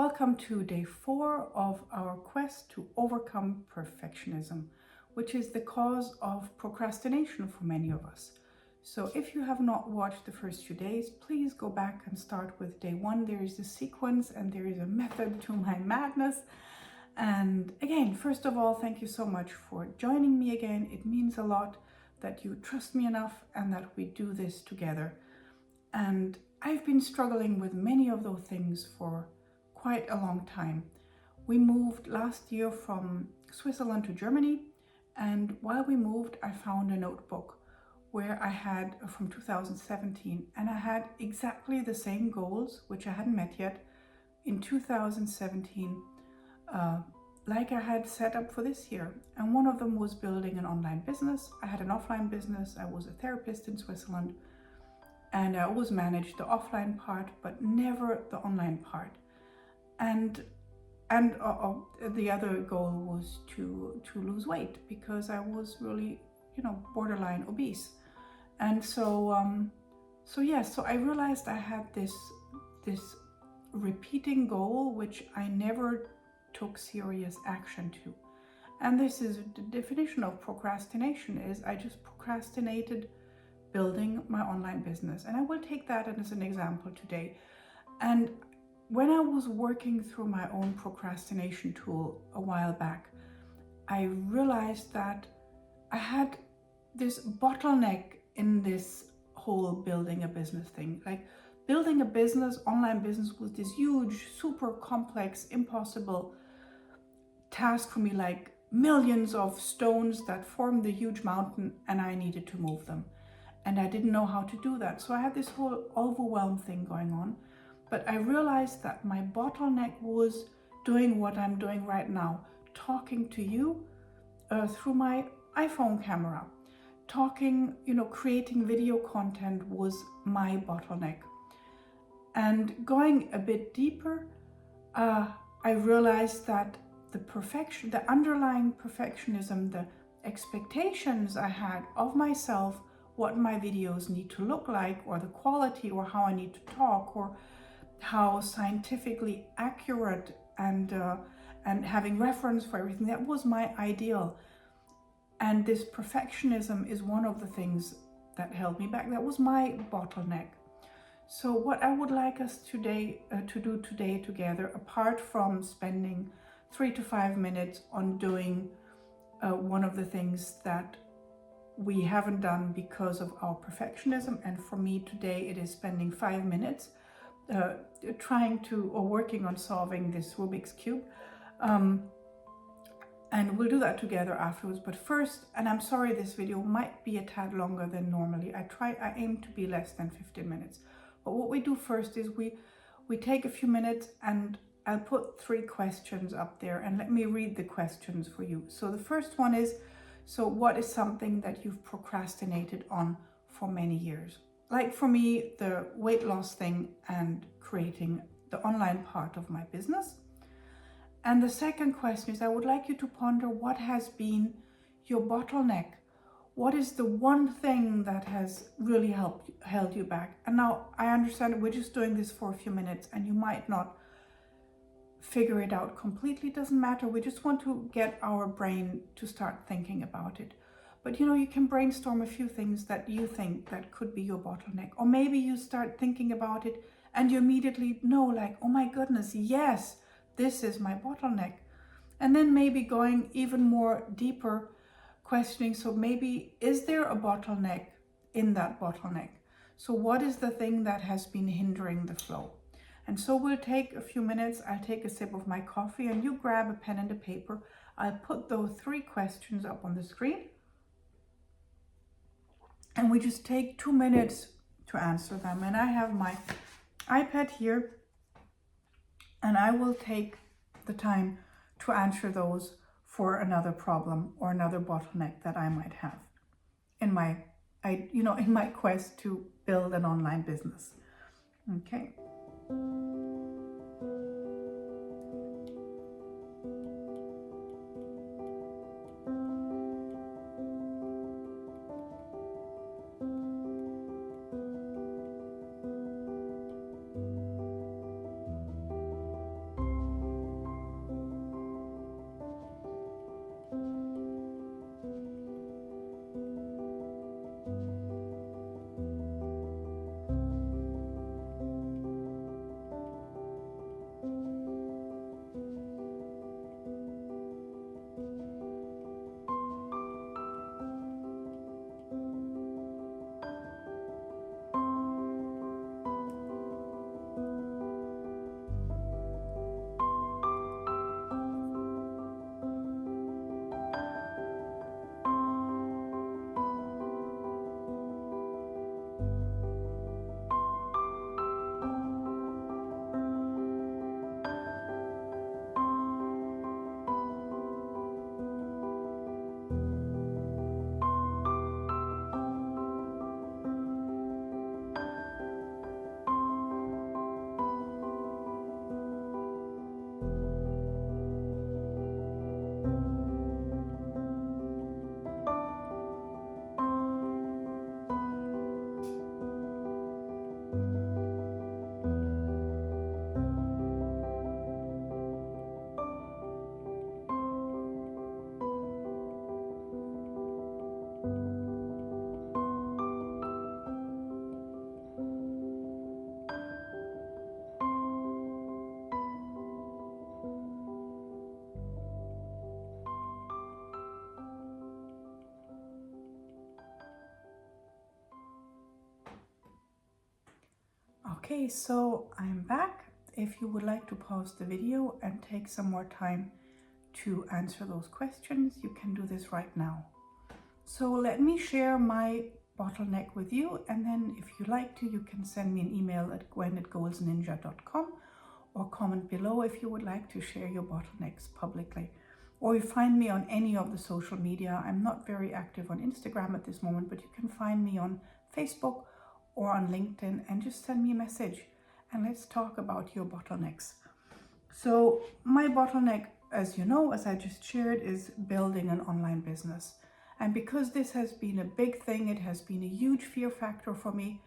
Welcome to day 4 of our quest to overcome perfectionism, which is the cause of procrastination for many of us. So if you have not watched the first few days, please go back and start with day 1. There is a sequence and there is a method to my madness. And again, first of all, thank you so much for joining me again. It means a lot that you trust me enough and that we do this together. And I've been struggling with many of those things for quite a long time. We moved last year from Switzerland to Germany, and while we moved, I found a notebook where I had from 2017, and I had exactly the same goals, which I hadn't met yet, in 2017, like I had set up for this year. And one of them was building an online business. I had an offline business. I was a therapist in Switzerland, and I always managed the offline part, but never the online part. And the other goal was to lose weight, because I was really, borderline obese. And so I realized I had this repeating goal, which I never took serious action to. And this is the definition of procrastination: is I just procrastinated building my online business. And I will take that as an example today. And when I was working through my own procrastination tool a while back, I realized that I had this bottleneck in this whole building a business thing. Like, building a business, online business, was this huge, super complex, impossible task for me, like millions of stones that formed the huge mountain, and I needed to move them. And I didn't know how to do that. So I had this whole overwhelm thing going on. But I realized that my bottleneck was doing what I'm doing right now, talking to you through my iPhone camera. Creating video content was my bottleneck. And going a bit deeper, I realized that the underlying perfectionism, the expectations I had of myself, what my videos need to look like, or the quality, or how I need to talk, or how scientifically accurate and having reference for everything, that was my ideal. And this perfectionism is one of the things that held me back. That was my bottleneck. So what I would like us today to do today together, apart from spending 3 to 5 minutes on doing one of the things that we haven't done because of our perfectionism, and for me today it is spending 5 minutes working on solving this Rubik's Cube. And we'll do that together afterwards. But first, and I'm sorry this video might be a tad longer than normally. I aim to be less than 15 minutes. But what we do first is we take a few minutes, and I'll put 3 questions up there, and let me read the questions for you. So the first one is, so what is something that you've procrastinated on for many years? Like for me, the weight loss thing and creating the online part of my business. And the second question is, I would like you to ponder what has been your bottleneck. What is the one thing that has really held you back? And now I understand we're just doing this for a few minutes, and you might not figure it out completely. It doesn't matter. We just want to get our brain to start thinking about it. But you can brainstorm a few things that you think that could be your bottleneck. Or maybe you start thinking about it and you immediately know, like, oh my goodness, yes, this is my bottleneck. And then maybe going even more deeper, questioning, so maybe is there a bottleneck in that bottleneck? So what is the thing that has been hindering the flow? And so we'll take a few minutes. I'll take a sip of my coffee, and you grab a pen and a paper. I'll put those 3 questions up on the screen. And we just take 2 minutes to answer them. And I have my iPad here, and I will take the time to answer those for another problem or another bottleneck that I might have in my quest to build an online business. Okay. Okay, so I'm back. If you would like to pause the video and take some more time to answer those questions, you can do this right now. So let me share my bottleneck with you, and then if you like to, you can send me an email at gwen@goalsninja.com or comment below if you would like to share your bottlenecks publicly. Or you find me on any of the social media. I'm not very active on Instagram at this moment, but you can find me on Facebook or on LinkedIn and just send me a message and let's talk about your bottlenecks. So my bottleneck, as you know, as I just shared, is building an online business. And because this has been a big thing, it has been a huge fear factor for me,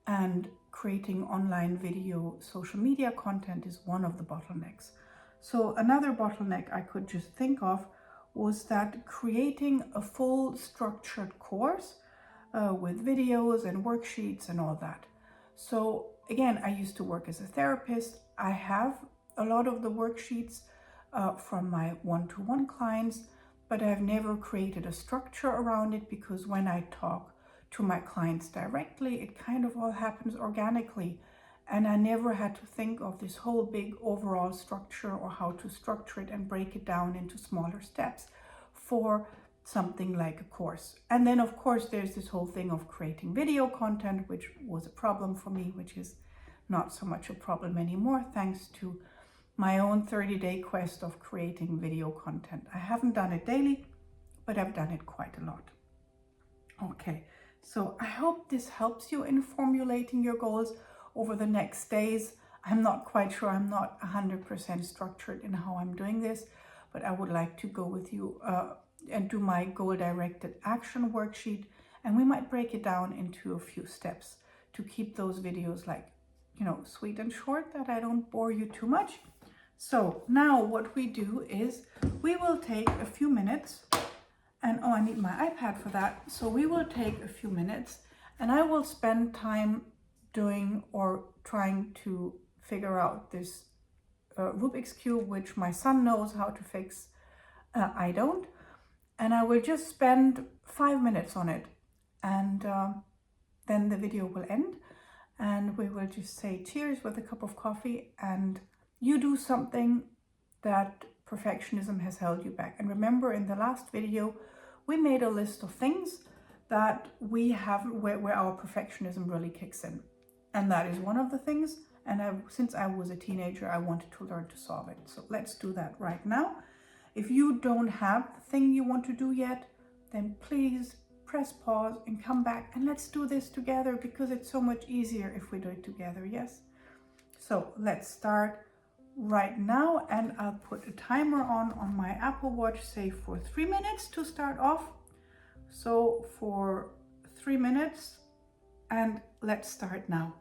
and creating online video, social media content is one of the bottlenecks. So another bottleneck I could just think of was that creating a full structured course with videos and worksheets and all that. So again, I used to work as a therapist. I have a lot of the worksheets from my one-to-one clients, but I've never created a structure around it, because when I talk to my clients directly, it kind of all happens organically. And I never had to think of this whole big overall structure or how to structure it and break it down into smaller steps for something like a course. And then of course there's this whole thing of creating video content, which was a problem for me, which is not so much a problem anymore, thanks to my own 30-day quest of creating video content. I haven't done it daily, but I've done it quite a lot. Okay, so I hope this helps you in formulating your goals over the next days. I'm not quite sure, I'm not 100% structured in how I'm doing this, but I would like to go with you and do my goal-directed action worksheet, and we might break it down into a few steps to keep those videos, like, you know, sweet and short, that I don't bore you too much. So now what we do is we will take a few minutes, and I need my iPad for that. So we will take a few minutes and I will spend time doing or trying to figure out this Rubik's Cube, which my son knows how to fix. I don't. And I will just spend 5 minutes on it, and then the video will end and we will just say cheers with a cup of coffee, and you do something that perfectionism has held you back. And remember, in the last video we made a list of things that we have where our perfectionism really kicks in, and that is one of the things. And since I was a teenager, I wanted to learn to solve it. So let's do that right now. If you don't have the thing you want to do yet, then please press pause and come back and let's do this together, because it's so much easier if we do it together, yes? So let's start right now, and I'll put a timer on my Apple Watch, say for 3 minutes to start off. So for 3 minutes, and let's start now.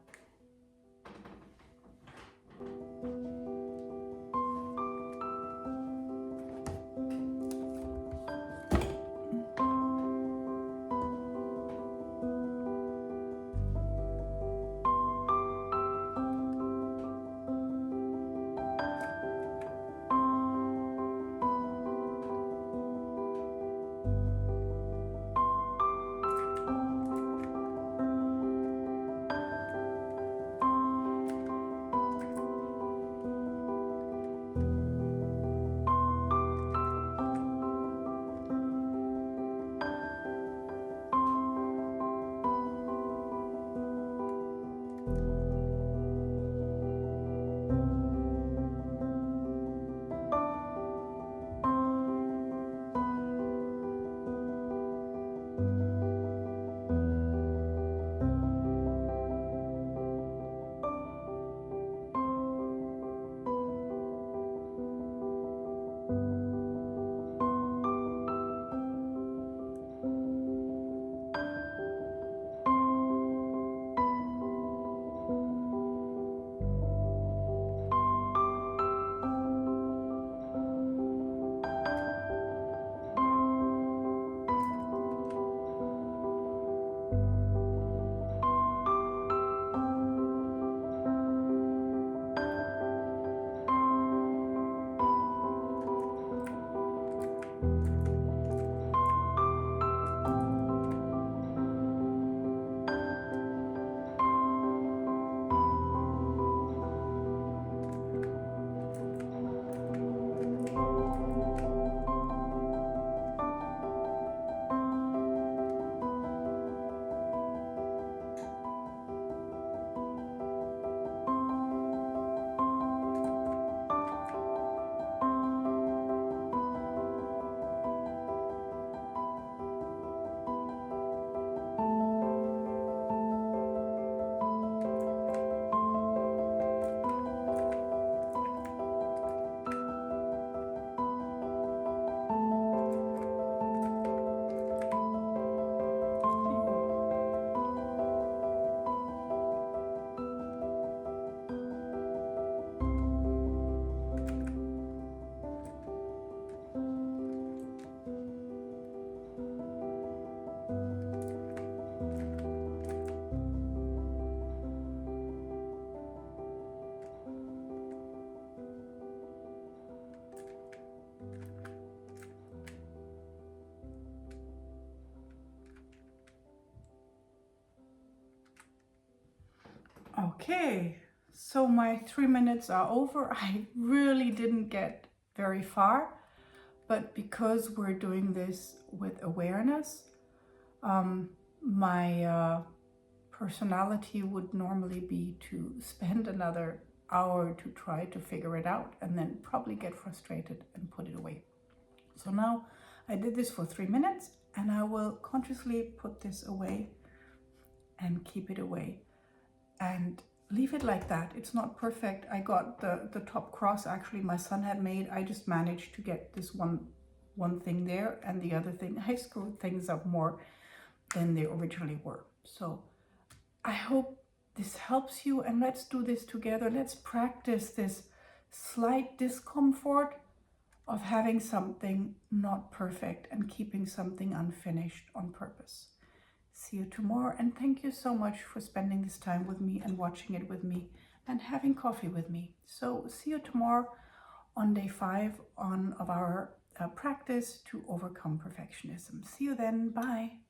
Okay, so my 3 minutes are over. I really didn't get very far, but because we're doing this with awareness, my personality would normally be to spend another hour to try to figure it out and then probably get frustrated and put it away. So now I did this for 3 minutes and I will consciously put this away and keep it away and leave it like that. It's not perfect. I got the top cross actually my son had made. I just managed to get this one thing there, and the other thing, I screwed things up more than they originally were. So I hope this helps you, and let's do this together. Let's practice this slight discomfort of having something not perfect and keeping something unfinished on purpose. See you tomorrow, and thank you so much for spending this time with me and watching it with me and having coffee with me. So see you tomorrow on day 5 of our practice to overcome perfectionism. See you then. Bye.